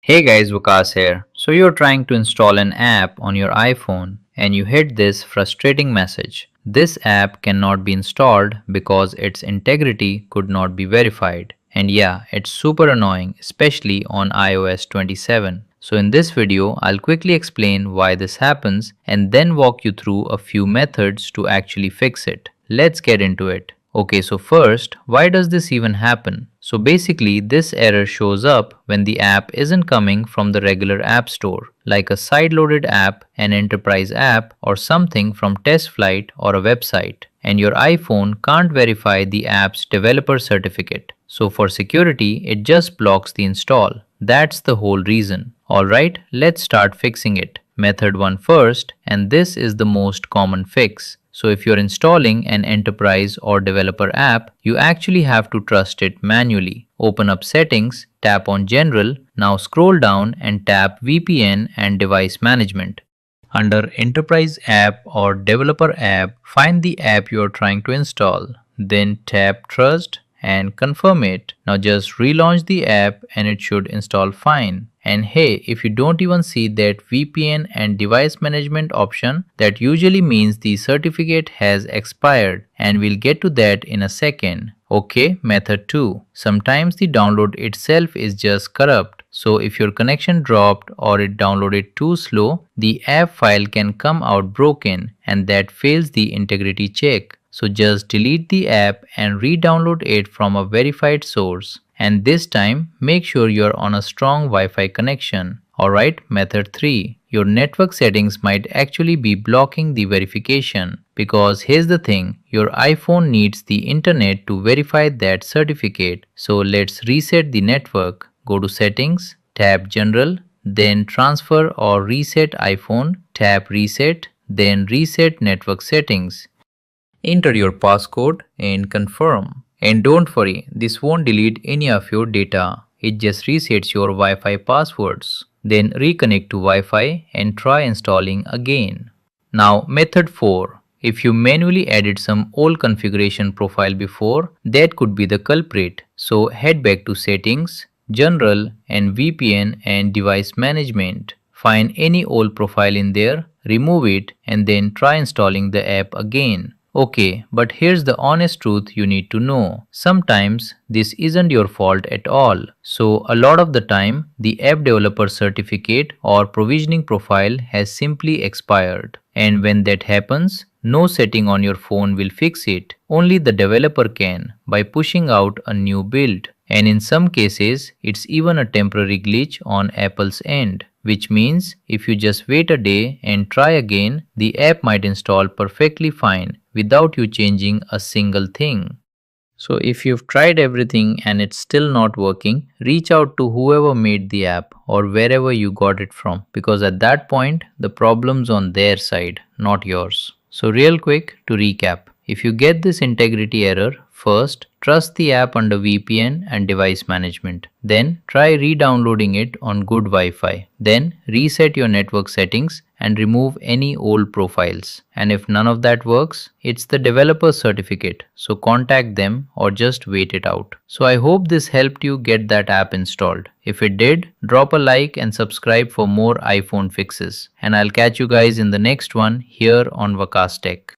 Hey guys, Vikas here. So you're trying to install an app on your iPhone and you hit this frustrating message. This app cannot be installed because its integrity could not be verified. And yeah, it's super annoying, especially on iOS 27. So in this video, I'll quickly explain why this happens and then walk you through a few methods to actually fix it. Let's get into it. Okay, so first, why does this even happen? So basically, this error shows up when the app isn't coming from the regular app store, like a side-loaded app, an enterprise app, or something from TestFlight or a website, and your iPhone can't verify the app's developer certificate. So for security, it just blocks the install. That's the whole reason. Alright, let's start fixing it. Method 1 first, and this is the most common fix. So if you're installing an enterprise or developer app, you actually have to trust it manually. Open up settings, tap on general, now scroll down and tap VPN and device management. Under enterprise app or developer app, find the app you're trying to install. Then tap trust and confirm it. Now just relaunch the app and it should install fine. And hey, if you don't even see that VPN and device management option, that usually means the certificate has expired, and we'll get to that in a second. Okay, method 2. Sometimes the download itself is just corrupt. So if your connection dropped or it downloaded too slow, the app file can come out broken and that fails the integrity check. So just delete the app and re-download it from a verified source. And this time, make sure you're on a strong Wi-Fi connection. Alright, method 3. Your network settings might actually be blocking the verification. Because here's the thing, your iPhone needs the internet to verify that certificate. So let's reset the network. Go to settings, tap general, then transfer or reset iPhone, tap reset, then reset network settings. Enter your passcode and confirm. And don't worry, this won't delete any of your data. It just resets your Wi-Fi passwords. Then reconnect to Wi-Fi and try installing again. Now method 4. If you manually added some old configuration profile before, that could be the culprit. So head back to settings, general and VPN and device management. Find any old profile in there, remove it and then try installing the app again. Okay, but here's the honest truth you need to know. Sometimes this isn't your fault at all. So a lot of the time, the app developer certificate or provisioning profile has simply expired. And when that happens, no setting on your phone will fix it. Only the developer can by pushing out a new build. And in some cases, it's even a temporary glitch on Apple's end. Which means if you just wait a day and try again, the app might install perfectly fine without you changing a single thing. So if you've tried everything and it's still not working, reach out to whoever made the app or wherever you got it from, because at that point the problem's on their side, not yours. So real quick to recap, if you get this integrity error, first trust the app under VPN and device management. Then try re-downloading it on good Wi-Fi. Then reset your network settings and remove any old profiles. And if none of that works, it's the developer certificate. So contact them or just wait it out. So I hope this helped you get that app installed. If it did, drop a like and subscribe for more iPhone fixes. And I'll catch you guys in the next one here on Vikas Tech.